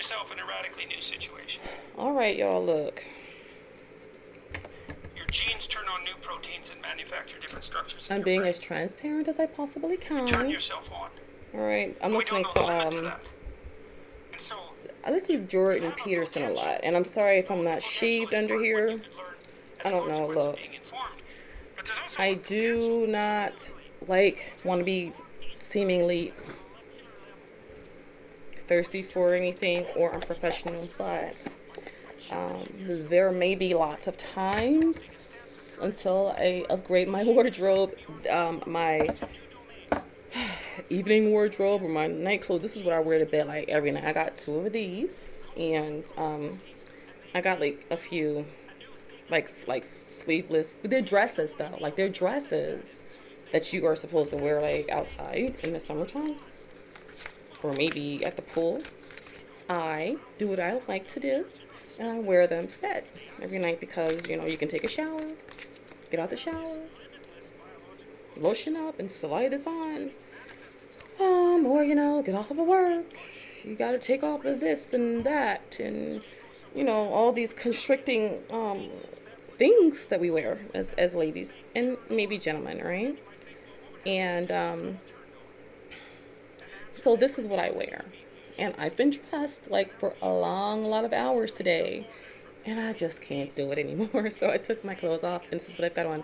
yourself in a radically new situation. All right, y'all, look. Your genes turn on new proteins and manufacture different structures in I'm your being brain. as transparent as I possibly You turn can. yourself on. All right, I'm But we don't listening know to the limit to that. And so, I listen to you Jordan have a Peterson a potential. lot, and I'm sorry if I'm The not potential shaved is under part of what here. you could learn as I a don't know. consequence of Look, being informed. But there's also I a potential. do not want to be seemingly thirsty for anything or unprofessional, but there may be lots of times until I upgrade my wardrobe, my evening wardrobe or my night clothes. This is what I wear to bed like every night. I got two of these, and I got like a few like sleeveless. But they're dresses though, like they're dresses that you are supposed to wear like outside in the summertime or maybe at the pool. I do what I like to do, and I wear them to bed every night because you can take a shower, get out the shower, lotion up, and slide this on. Or get off of work. You got to take off of this and that, and all these constricting things that we wear as ladies and maybe gentlemen, right? And so this is what I wear. And I've been dressed like for a lot of hours today. And I just can't do it anymore. So I took my clothes off, and this is what I've got on.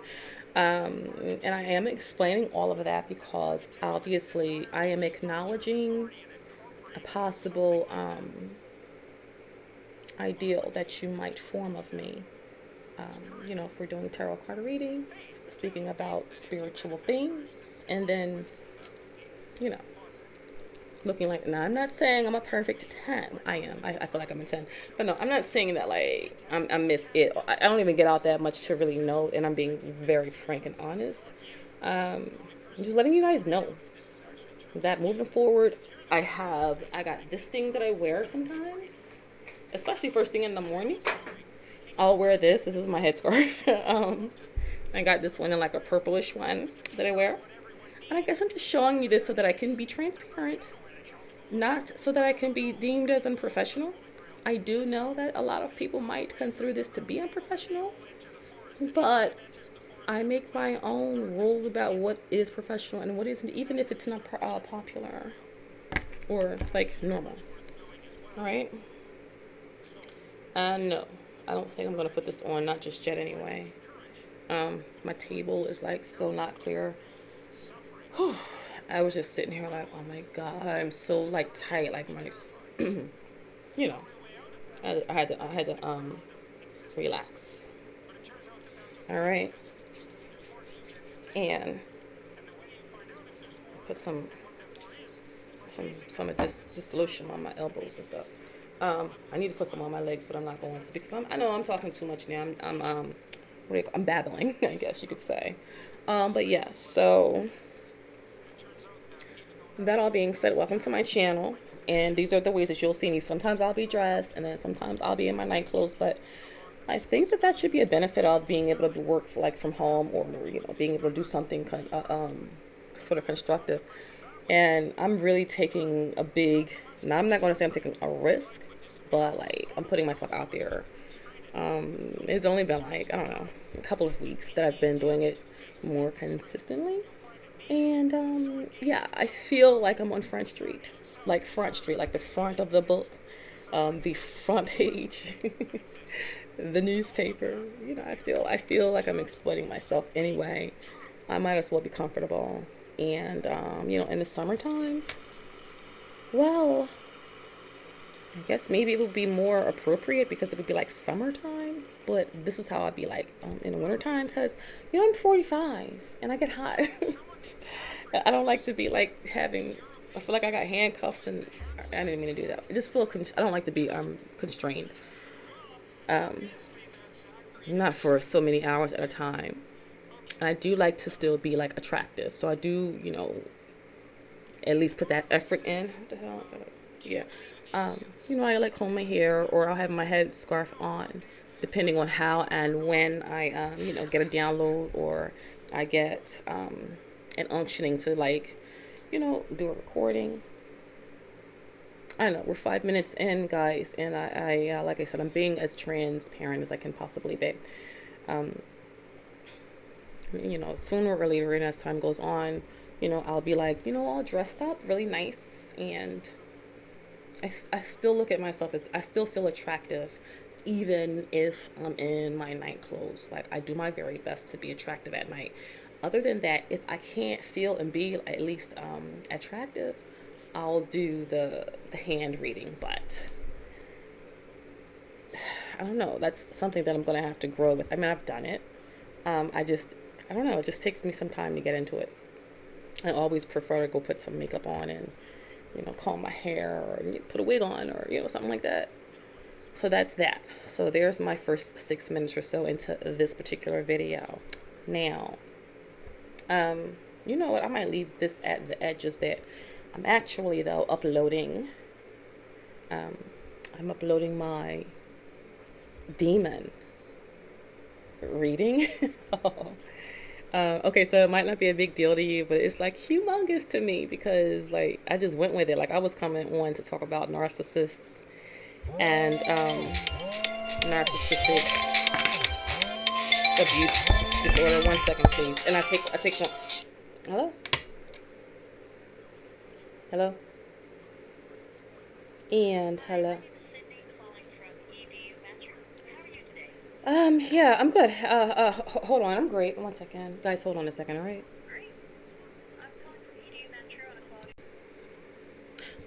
And I am explaining all of that because obviously I am acknowledging a possible ideal that you might form of me. If we're doing tarot card readings, speaking about spiritual things, and then, you know, looking like, now I'm not saying I'm a perfect 10. I am. I feel like I'm a 10. But no, I'm not saying that like I miss it. I don't even get out that much to really know, and I'm being very frank and honest. I'm just letting you guys know that moving forward, I got this thing that I wear sometimes, especially first thing in the morning. I'll wear this. This is my headscarf. I got this one in like a purplish one that I wear. And I guess I'm just showing you this so that I can be transparent, not so that I can be deemed as unprofessional. I do know that a lot of people might consider this to be unprofessional, but I make my own rules about what is professional and what isn't, even if it's not popular or like normal. All right. No, I don't think I'm gonna put this on. Not just yet, anyway. My table is like so not clear. Whew. I was just sitting here like, oh my god, I'm so like tight, like my, you know, I had to relax. All right, and put some of this lotion on my elbows and stuff. I need to put some on my legs, but I'm not going to because I know I'm talking too much now. I'm babbling, I guess you could say. But yeah, so that all being said, welcome to my channel. And these are the ways that you'll see me. Sometimes I'll be dressed, and then sometimes I'll be in my night clothes. But I think that should be a benefit of being able to work like from home, or being able to do something sort of constructive. And I'm really taking a big. Now I'm not going to say I'm taking a risk, but like I'm putting myself out there. It's only been like, I don't know, a couple of weeks that I've been doing it more consistently. And yeah, I feel like I'm on Front Street, like the front of the book, the front page, the newspaper. I feel like I'm exploiting myself anyway. I might as well be comfortable. And in the summertime, well, I guess maybe it would be more appropriate because it would be like summertime. But this is how I'd be like in the wintertime because I'm 45 and I get hot. I don't like to be like having. I feel like I got handcuffs, and I didn't mean to do that. I just feel. I don't like to be constrained. Not for so many hours at a time. And I do like to still be like attractive, so I do at least put that effort in. What the hell? Yeah. I like comb my hair, or I'll have my head scarf on, depending on how and when I get a download, or I get an unctioning to like do a recording. I don't know, we're 5 minutes in, guys, and like I said, I'm being as transparent as I can possibly be. Um, Sooner or later, and as time goes on, I'll be like, all dressed up, really nice, and I still look at myself as I still feel attractive, even if I'm in my night clothes. Like, I do my very best to be attractive at night. Other than that, if I can't feel and be at least attractive, I'll do the hand reading. But I don't know. That's something that I'm gonna have to grow with. I mean, I've done it. I don't know. It just takes me some time to get into it. I always prefer to go put some makeup on and comb my hair or put a wig on or something like that. So that's that. So there's my first 6 minutes or so into this particular video. Now, you know what? I might leave this at the edges that I'm actually though uploading. Um, I'm uploading my demon reading. Oh. Okay, so it might not be a big deal to you, but it's like humongous to me because like I just went with it. Like I was coming on to talk about narcissists and narcissistic abuse disorder. 1 second, please. And I take one. Hello, hello, and hello. Yeah, I'm good. Hold on, I'm great. 1 second, guys. Hold on a second, all right?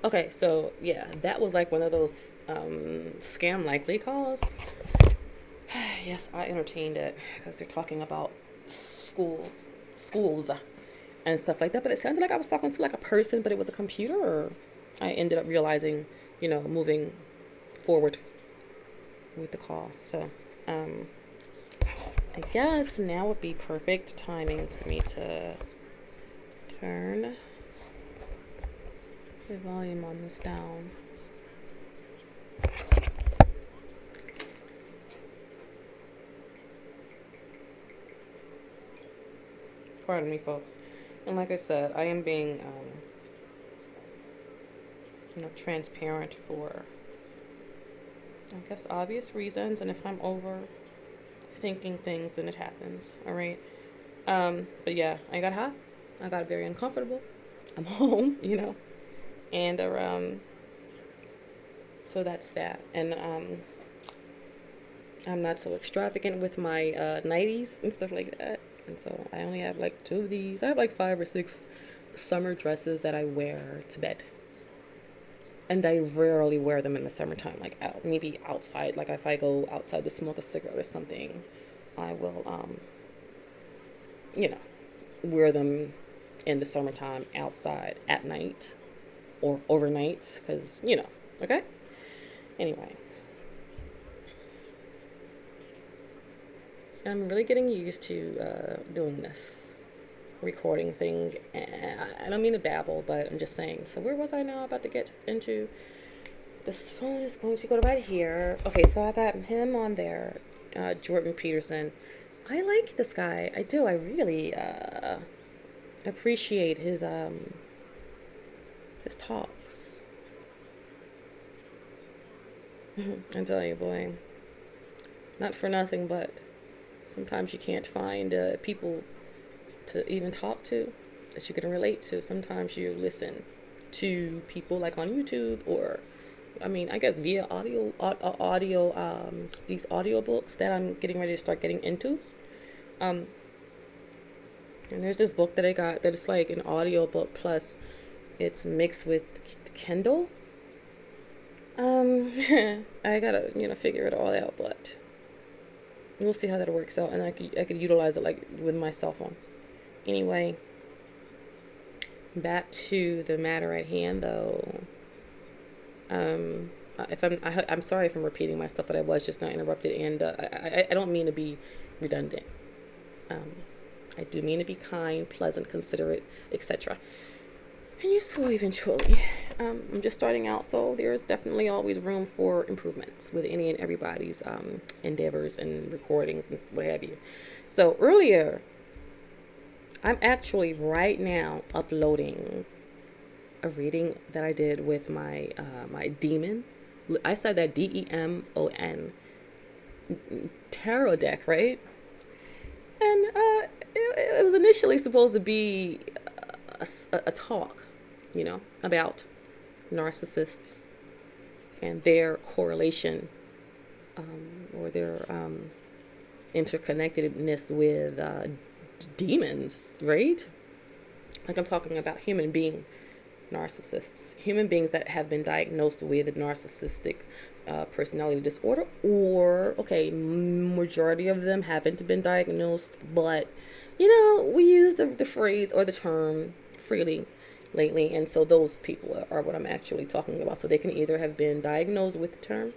Okay, so yeah, that was like one of those scam likely calls. Yes, I entertained it because they're talking about schools and stuff like that. But it sounded like I was talking to like a person, but it was a computer. Or I ended up realizing, moving forward with the call. So, um, I guess now would be perfect timing for me to turn the volume on this down. Pardon me, folks. And like I said, I am being, transparent for, I guess, obvious reasons. And if I'm overthinking things, then it happens. All right. But yeah, I got hot. I got very uncomfortable. I'm home, and so that's that. And I'm not so extravagant with my nighties and stuff like that. And so I only have like two of these. I have like 5 or 6 summer dresses that I wear to bed. And I rarely wear them in the summertime, like out, maybe outside. Like if I go outside to smoke a cigarette or something, I will, you know, wear them in the summertime outside at night or overnight, because, okay? Anyway, I'm really getting used to doing this recording thing. I don't mean to babble, but I'm just saying. So where was I now about to get into? This phone is going to go to right here. Okay, so I got him on there, Jordan Peterson. I like this guy. I do. I really appreciate his talks. I tell you, boy, not for nothing, but sometimes you can't find people to even talk to that you can relate to. Sometimes you listen to people like on YouTube or, I mean, I guess via audio, these audiobooks that I'm getting ready to start getting into. Um, and there's this book that I got that it's like an audiobook plus it's mixed with Kindle. I gotta, figure it all out, but we'll see how that works out, and I could utilize it like with my cell phone. Anyway, back to the matter at hand, though. If I'm sorry if I'm repeating myself, but I was just not interrupted, and I don't mean to be redundant. Um, I do mean to be kind, pleasant, considerate, etc. And useful eventually. I'm just starting out, so there's definitely always room for improvements with any and everybody's endeavors and recordings and what have you. So earlier, I'm actually right now uploading a reading that I did with my my demon. I said that DEMON tarot deck, right? And it was initially supposed to be a talk, about narcissists and their correlation, or their interconnectedness with demons, right? Like, I'm talking about human being narcissists, human beings that have been diagnosed with a narcissistic personality disorder, or, okay, majority of them haven't been diagnosed, but, we use the phrase or the term freely lately, and so those people are what I'm actually talking about. So they can either have been diagnosed with the term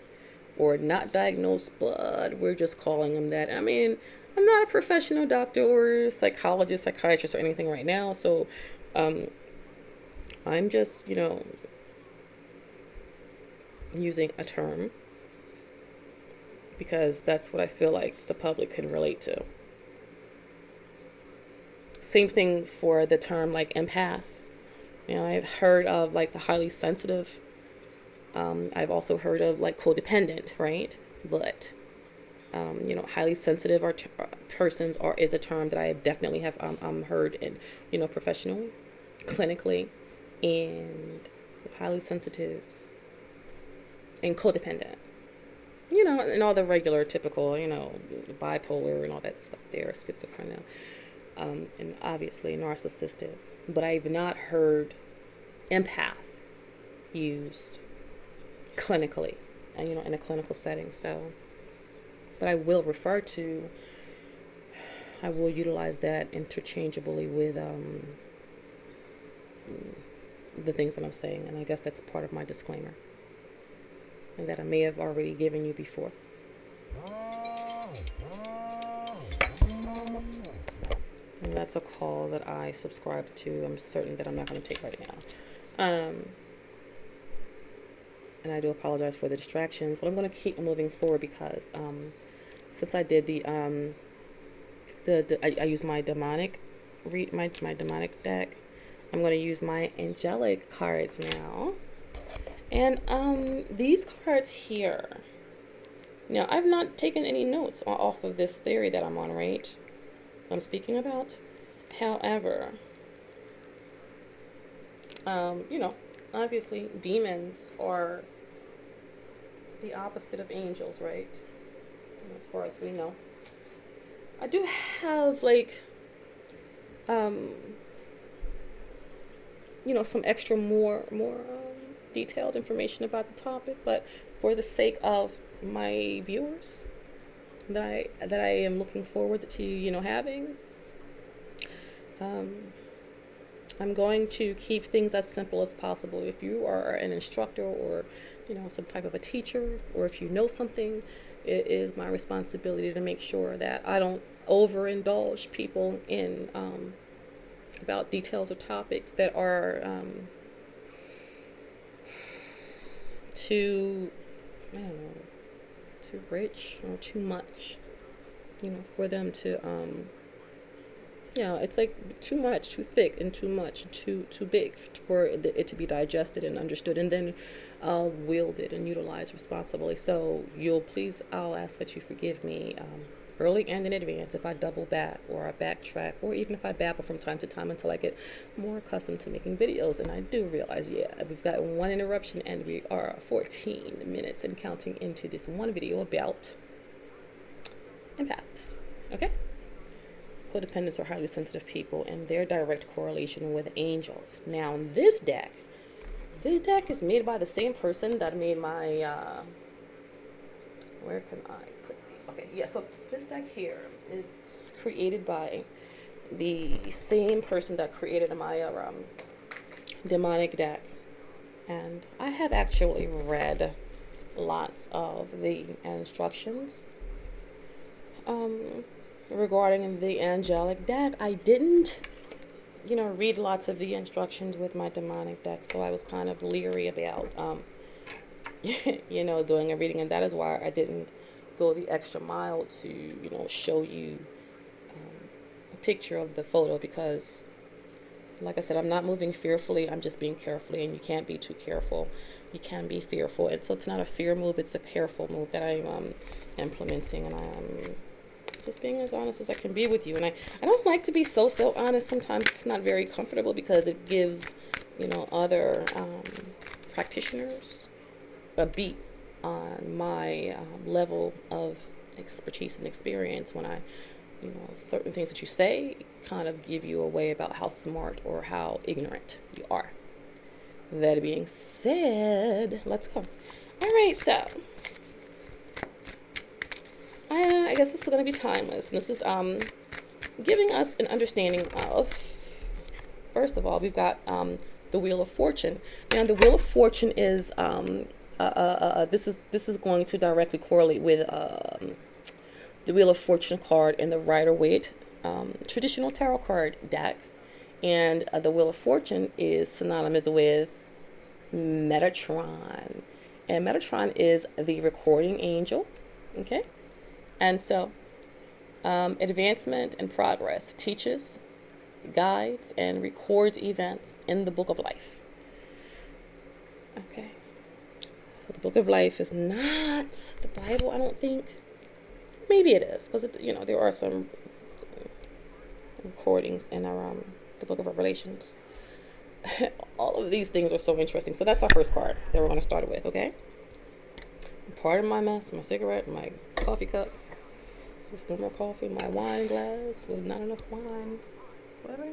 or not diagnosed, but we're just calling them that. I mean, I'm not a professional doctor or psychologist, psychiatrist, or anything right now, so I'm just, using a term because that's what I feel like the public can relate to. Same thing for the term like empath. I've heard of like the highly sensitive. I've also heard of like codependent, right? But highly sensitive persons is a term that I definitely have heard in professionally, clinically, and highly sensitive and codependent. And all the regular, typical, bipolar and all that stuff there, schizophrenia, and obviously narcissistic. But I've not heard empath used clinically, in a clinical setting. So, but I will utilize that interchangeably with the things that I'm saying, and I guess that's part of my disclaimer, and that I may have already given you before. And that's a call that I subscribe to. I'm certain that I'm not going to take right now. And I do apologize for the distractions, but I'm going to keep moving forward because since I did I use my demonic my demonic deck. I'm going to use my angelic cards now. And these cards here. Now, I've not taken any notes off of this theory that I'm on, right? I'm speaking about. However, obviously demons are the opposite of angels, right? As far as we know. I do have some extra more detailed information about the topic, but for the sake of my viewers that I am looking forward to having, I'm going to keep things as simple as possible. If you are an instructor or some type of a teacher, or if you know something, it is my responsibility to make sure that I don't overindulge people in about details or topics that are too, I don't know, too rich or too much, for them to it's like too much, too thick, and too much, too big for it to be digested and understood, and then wielded and utilized responsibly. So I'll ask that you forgive me early and in advance if I double back or I backtrack, or even if I babble from time to time until I get more accustomed to making videos. And I do realize, we've got one interruption and we are 14 minutes and counting into this one video about empaths. Okay? Codependents are highly sensitive people and their direct correlation with angels. Now, this deck is made by the same person that made my where can I put the so this deck here, it's created by the same person that created my demonic deck, and I have actually read lots of the instructions regarding the angelic deck. I didn't read lots of the instructions with my demonic deck, so I was kind of leery about doing a reading, and that is why I didn't go the extra mile to show you a picture of the photo, because Like I said, I'm not moving fearfully. I'm just being carefully, and you can't be too careful. You can be fearful, and so it's not a fear move. It's a careful move that I'm implementing, and I'm just being as honest as I can be with you. And I don't like to be so honest. Sometimes it's not very comfortable because it gives, other practitioners a beat on my level of expertise and experience when certain things that you say kind of give you away about how smart or how ignorant you are. That being said, let's go. All right, so I guess this is going to be timeless. And this is giving us an understanding of, first of all, we've got the Wheel of Fortune. Now, the Wheel of Fortune is this is going to directly correlate with the Wheel of Fortune card in the Rider-Waite traditional tarot card deck. And the Wheel of Fortune is synonymous with Metatron. And Metatron is the recording angel. Okay? And so, advancement and progress teaches, guides, and records events in the Book of Life. Okay? So the Book of Life is not the Bible, I don't think. Maybe it is, because there are some recordings in our the Book of Revelations. All of these things are so interesting. So that's our first card that we're going to start with, okay? Pardon my mess, my cigarette, my coffee cup with no more coffee, my wine glass with not enough wine. Whatever,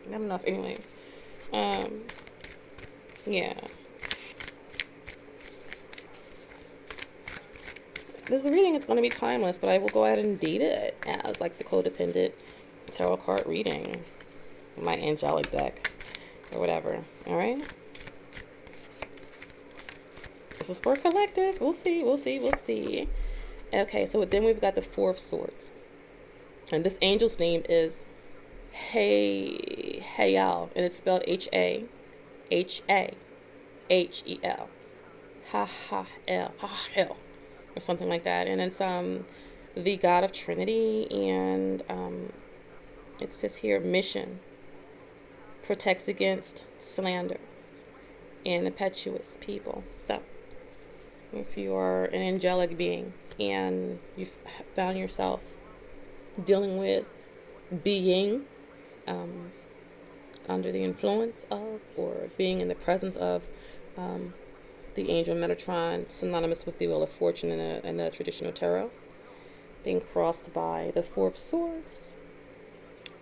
not enough anyway. Yeah. This reading is going to be timeless, but I will go ahead and date it as like the codependent tarot card reading, my angelic deck, or whatever. All right. This is for collective. We'll see. We'll see. We'll see. Okay. So then we've got the Four of Swords, and this angel's name is Hayal, and it's spelled Hahel. Hahel. Or something like that, and it's the god of Trinity, and it says here mission, protects against slander and impetuous people. So if you are an angelic being and you've found yourself dealing with being under the influence of or being in the presence of the angel Metatron, synonymous with the Wheel of Fortune in the traditional tarot, being crossed by the Four of Swords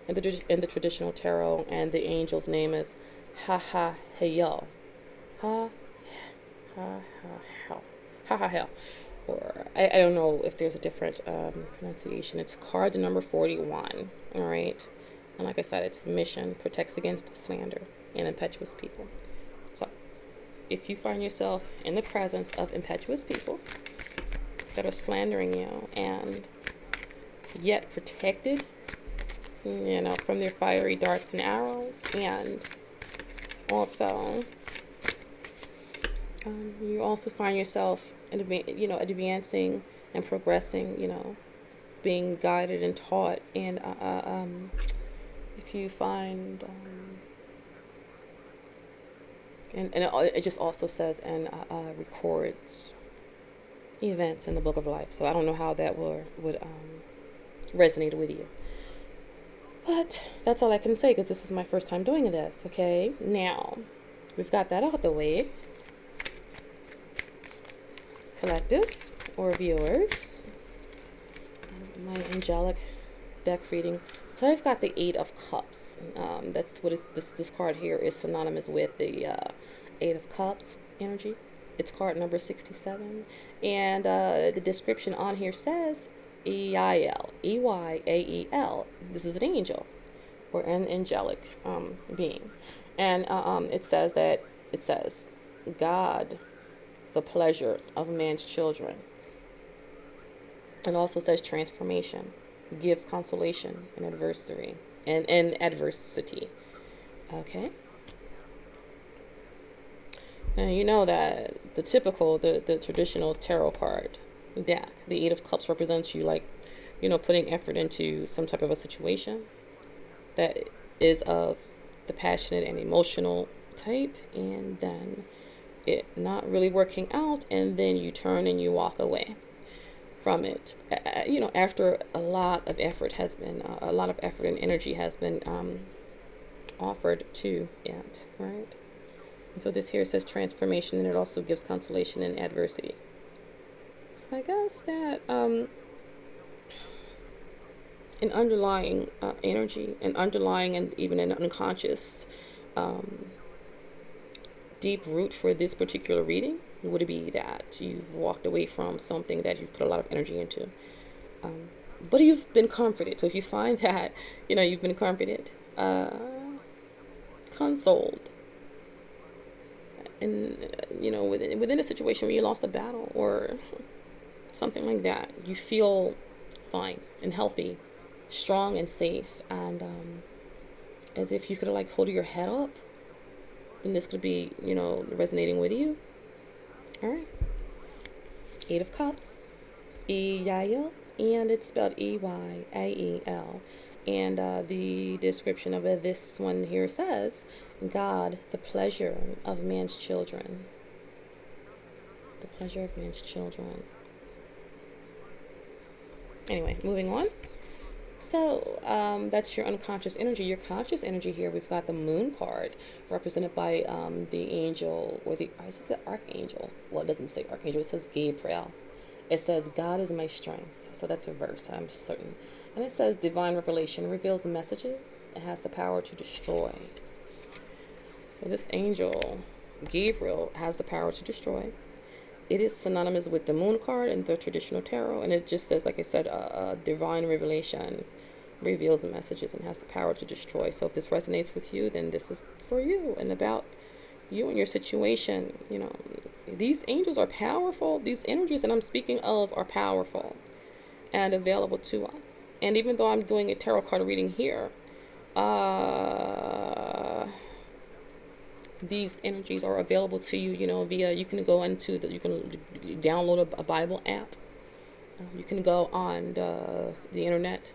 in the traditional tarot, and the angel's name is Hahel. Hahel. Or I don't know if there's a different pronunciation. It's card number 41. All right, and like I said, it's mission, protects against slander and impetuous people. So if you find yourself in the presence of impetuous people that are slandering you and yet protected, from their fiery darts and arrows, and also you also find yourself advancing and progressing, being guided and taught, and if you find and it just also says and records events in the Book of Life. So I don't know how that would resonate with you. But that's all I can say, because this is my first time doing this, okay? Now, we've got that out the way. Collective or viewers, my angelic deck reading. So I've got the Eight of Cups. That's what this card here is synonymous with the Eight of Cups energy. It's card number 67. And the description on here says Eyael, Eyael. This is an angel or an angelic being. And it says God, the pleasure of man's children. It also says transformation, gives consolation in adversity and adversity. Okay. And you know that the traditional tarot card deck, the Eight of Cups, represents you like, putting effort into some type of a situation that is of the passionate and emotional type, and then it not really working out, and then you turn and you walk away from it. After a lot of effort and energy has been offered to it, right? And so this here says transformation, and it also gives consolation in adversity. So I guess that an underlying energy, an underlying and even an unconscious um, deep root for this particular reading would be that you've walked away from something that you've put a lot of energy into. But you've been comforted. So if you find that, you've been comforted, consoled, and, within a situation where you lost a battle or something like that, you feel fine and healthy, strong and safe, and as if you could like hold your head up, then this could be, resonating with you. All right. Eight of Cups, Eyael, and it's spelled Eyael. And the description of this one here says, God, the pleasure of man's children. The pleasure of man's children. Anyway, moving on. So that's your unconscious energy. Your conscious energy here, we've got the moon card represented by the angel, or is it the archangel? Well, it doesn't say archangel, it says Gabriel. It says, God is my strength. So that's a verse, I'm certain. And it says, divine revelation reveals messages. It has the power to destroy. So this angel, Gabriel, has the power to destroy. It is synonymous with the moon card in the traditional tarot. And it just says, like I said, divine revelation reveals the messages and has the power to destroy. So if this resonates with you, then this is for you and about you and your situation. These angels are powerful. These energies that I'm speaking of are powerful and available to us. And even though I'm doing a tarot card reading here, these energies are available to you, via, you can go you can download a Bible app. You can go on the internet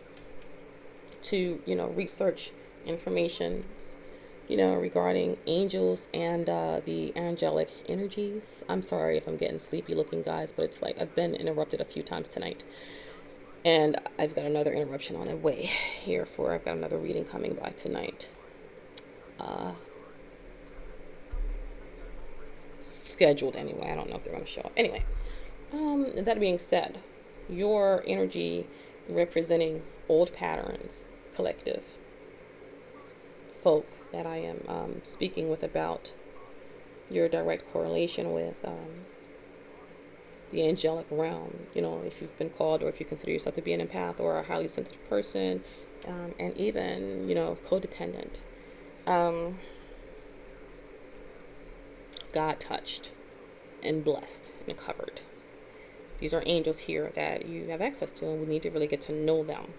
to, research information, regarding angels and the angelic energies. I'm sorry if I'm getting sleepy looking, guys, but it's like I've been interrupted a few times tonight. And I've got another interruption on the way here I've got another reading coming by tonight. Scheduled anyway. I don't know if they're going to show up. Anyway, that being said, your energy representing old patterns, collective folk that I am speaking with about your direct correlation with the angelic realm. If you've been called, or if you consider yourself to be an empath or a highly sensitive person, and even, codependent. God touched and blessed and covered. These are angels here that you have access to, and we need to really get to know them.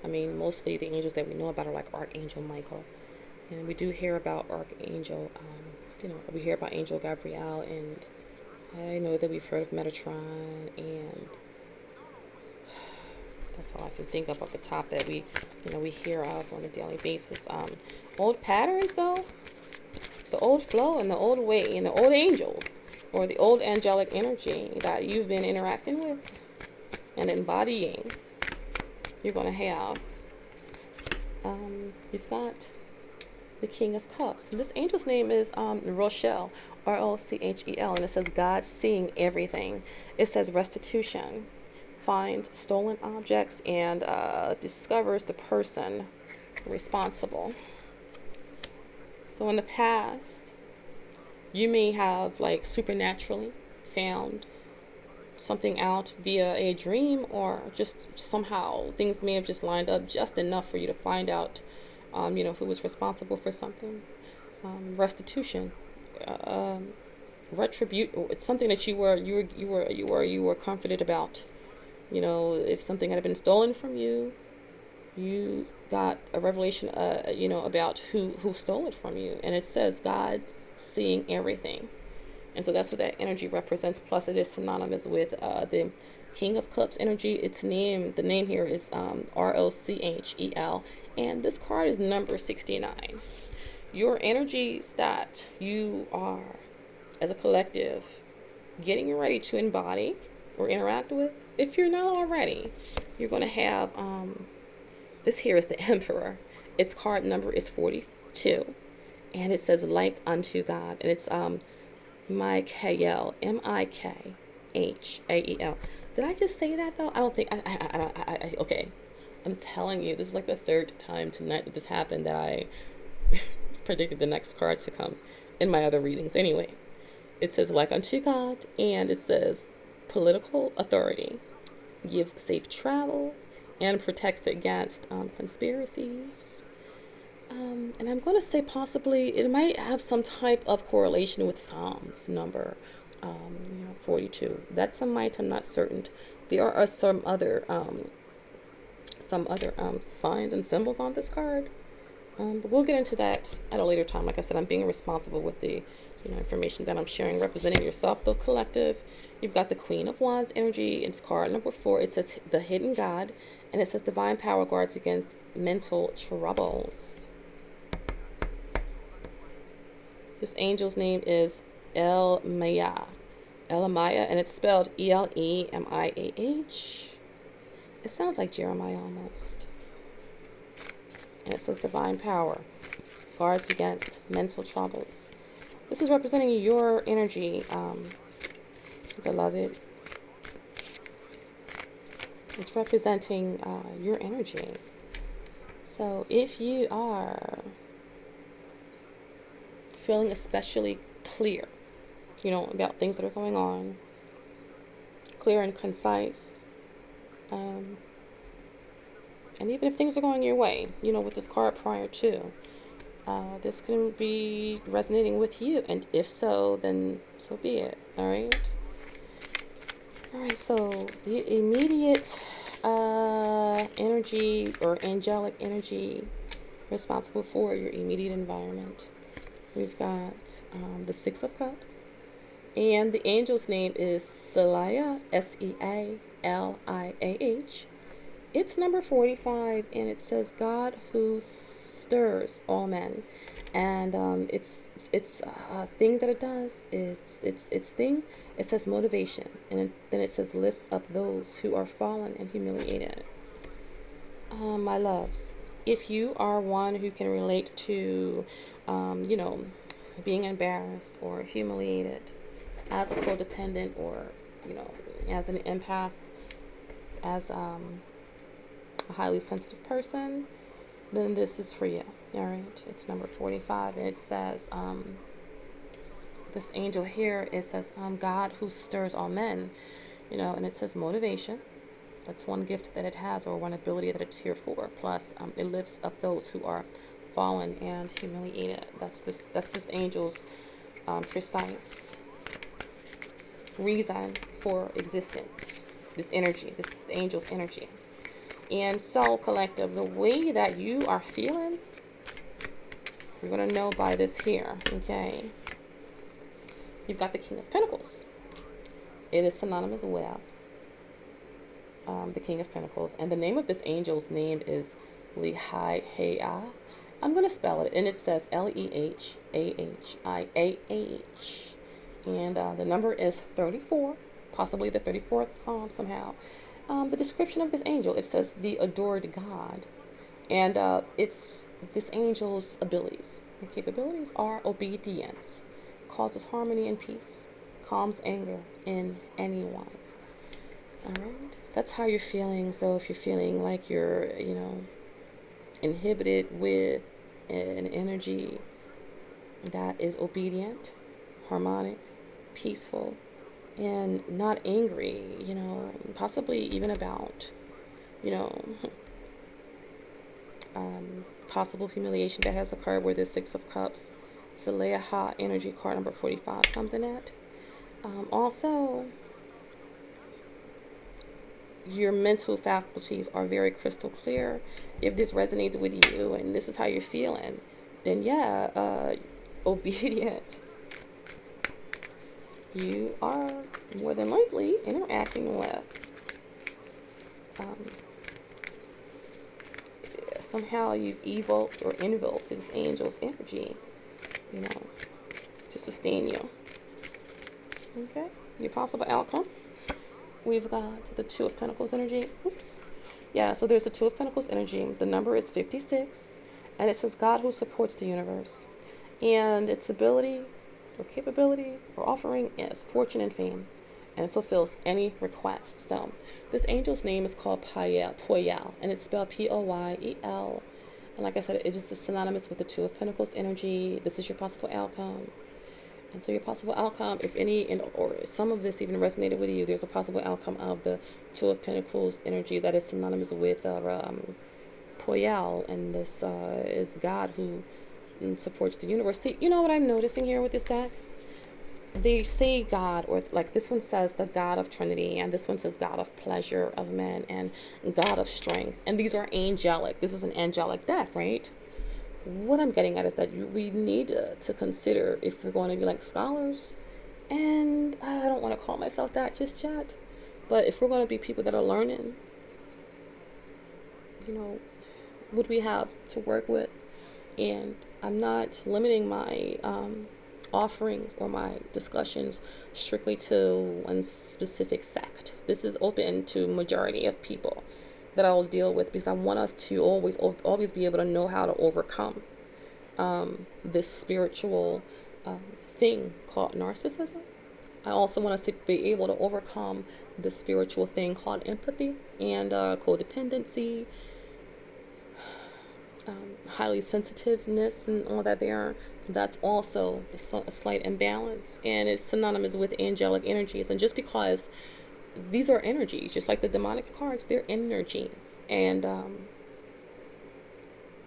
I mean, mostly the angels that we know about are like Archangel Michael. And we do hear about Archangel, we hear about Angel Gabriel, and I know that we've heard of Metatron, and that's all I can think of off the top that we hear of on a daily basis. Old patterns, though, the old flow and the old way and the old angel, or the old angelic energy that you've been interacting with and embodying, you're going to have, you've got the King of Cups. And this angel's name is Rochelle, Rochel, and it says God seeing everything. It says restitution, finds stolen objects, and discovers the person responsible. So in the past, you may have like supernaturally found something out via a dream, or just somehow things may have just lined up just enough for you to find out who was responsible for something. Restitution, retribute. It's something that you were comforted about. If something had been stolen from you, you got a revelation, about who stole it from you. And it says God's seeing everything. And so that's what that energy represents. Plus, it is synonymous with the King of Cups energy. The name here is Rochel. And this card is number 69. Your energies that you are, as a collective, getting ready to embody or interact with, if you're not already, you're going to have, this here is the Emperor. Its card number is 42. And it says, like unto God. And it's Michael, Mikhal. Did I just say that though? I don't think. Okay. I'm telling you, this is like the third time tonight that this happened that I predicted the next card to come in my other readings. Anyway, it says, like unto God, and it says, political authority, gives safe travel, and protects against conspiracies. And I'm going to say possibly it might have some type of correlation with Psalms number 42. That's a might. I'm not certain. There are some other signs and symbols on this card. But we'll get into that at a later time. Like I said, I'm being responsible with the information that I'm sharing, representing yourself, the collective. You've got the Queen of Wands energy. It's card number 4. It says the hidden God, and it says divine power guards against mental troubles. This angel's name is Elemiah, and it's spelled Elemiah. It sounds like Jeremiah almost. And it says divine power guards against mental troubles. This is representing your energy, beloved. It's representing your energy. So if you are feeling especially clear, about things that are going on, clear and concise, and even if things are going your way, with this card prior to, this can be resonating with you, and if so, then so be it. All right, so the immediate energy or angelic energy responsible for your immediate environment. We've got the Six of Cups, and the angel's name is Seliah, Sealiah. It's number 45, and it says God who stirs all men. And it's a thing that it does is its thing. It says motivation, and then it says lifts up those who are fallen and humiliated. My loves, if you are one who can relate to, being embarrassed or humiliated as a codependent, or as an empath, as a highly sensitive person, then this is for you. All right, it's number 45, and it says this angel here, it says God who stirs all men, and it says motivation. That's one gift that it has, or one ability that it's here for. Plus, it lifts up those who are fallen and humiliated. That's this angel's precise reason for existence. This energy, this angel's energy. And so, collective, the way that you are feeling, you're gonna know by this here. Okay. You've got the King of Pentacles. It is synonymous with the King of Pentacles, and the name of this angel's name is Lehiah. I'm going to spell it, and it says Lehahiah, and the number is 34, possibly the 34th Psalm somehow. The description of this angel, it says the adored God, and it's this angel's abilities and capabilities are obedience, causes harmony and peace, calms anger in anyone. Alright, that's how you're feeling. So if you're feeling like you're, inhibited with an energy that is obedient, harmonic, peaceful, and not angry, possibly even about, possible humiliation that has occurred, where this Six of Cups, Seliah energy card number 45 comes in at. Also, your mental faculties are very crystal clear. If this resonates with you and this is how you're feeling, then obedient you are more than likely interacting with. Um, Somehow you've evoked or invoked this angel's energy, you know, to sustain you. Okay? Your possible outcome. We've got the Two of Pentacles energy. Oops. Yeah, so there's the Two of Pentacles energy. The number is 56, and it says God who supports the universe. And its ability or capability or offering is fortune and fame, and it fulfills any request. So this angel's name is called Poyal, and it's spelled Poyel. And like I said, it is synonymous with the Two of Pentacles energy. This is your possible outcome. And so your possible outcome, if any, or some of this even resonated with you, there's a possible outcome of the Two of Pentacles energy that is synonymous with Poyal, and this is God who supports the universe. See, you know what I'm noticing here with this deck? They say God, or like this one says the God of Trinity, and this one says God of pleasure of men, and God of strength. And these are angelic. This is an angelic deck, right? What I'm getting at is that we need to consider if we're going to be like scholars, and I don't want to call myself that just yet, but if we're going to be people that are learning, you know, what we have to work with. And I'm not limiting my offerings or my discussions strictly to one specific sect. This is open to majority of people that I will deal with, because I want us to always be able to know how to overcome this spiritual thing called narcissism. I also want us to be able to overcome the spiritual thing called empathy and codependency, highly sensitiveness, and all that there. That's also a slight imbalance, and it's synonymous with angelic energies. And just because these are energies, just like the demonic cards, they're energies. And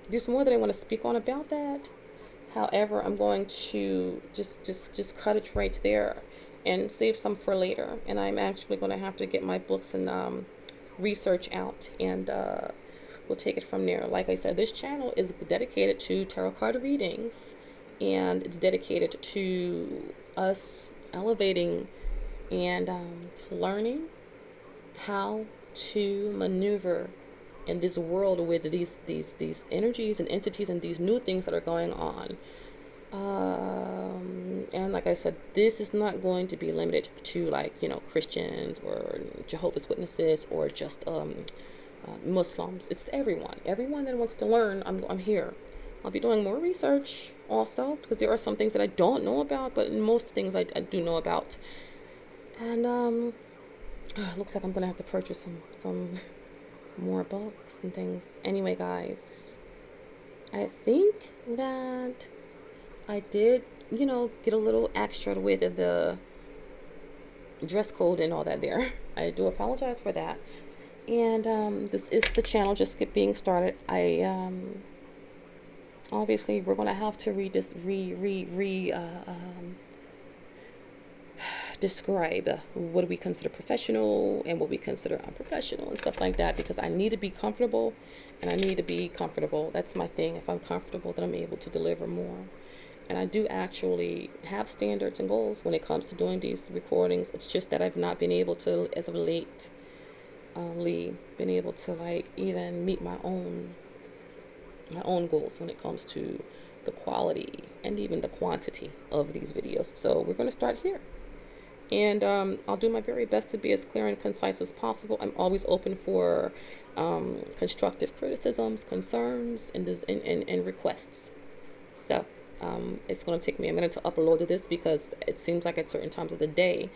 there's more that I want to speak on about that. However, I'm going to just cut it right there and save some for later. And I'm actually going to have to get my books and research out, and we'll take it from there. Like I said, this channel is dedicated to tarot card readings, and it's dedicated to us elevating and learning how to maneuver in this world with these energies and entities and these new things that are going on. And like I said, this is not going to be limited to, like, you know, Christians or Jehovah's Witnesses or just Muslims. It's everyone that wants to learn. I'm here. I'll be doing more research also, because there are some things that I don't know about, but most things I do know about. And looks like I'm gonna have to purchase some more books and things. Anyway, guys, I think that I did, you know, get a little extra with the dress code and all that there. I do apologize for that. And this is the channel just being started. I obviously we're gonna have to describe what we consider professional and what we consider unprofessional and stuff like that, because I need to be comfortable, and I need to be comfortable. That's my thing. If I'm comfortable, then I'm able to deliver more. And I do actually have standards and goals when it comes to doing these recordings. It's just that I've not been able to, as of late, been able to like even meet my own goals when it comes to the quality and even the quantity of these videos. So we're going to start here. And I'll do my very best to be as clear and concise as possible. I'm always open for constructive criticisms, concerns, and requests. So it's going to take me a minute to upload this, because it seems like at certain times of the day,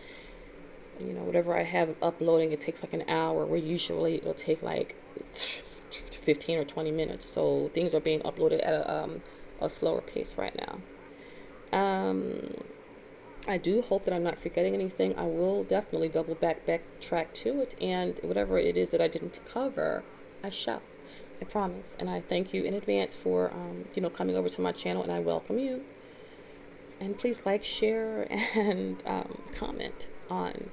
you know, whatever I have uploading, it takes like an hour, where usually it'll take like 15 or 20 minutes. So things are being uploaded at a slower pace right now. I do hope that I'm not forgetting anything. I will definitely backtrack to it, and whatever it is that I didn't cover, I shall. I promise. And I thank you in advance for coming over to my channel, and I welcome you. And please like, share, and comment on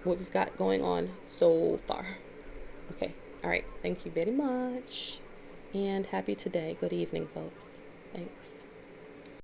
what we've got going on so far. Okay. All right. Thank you very much, and happy today. Good evening, folks. Thanks.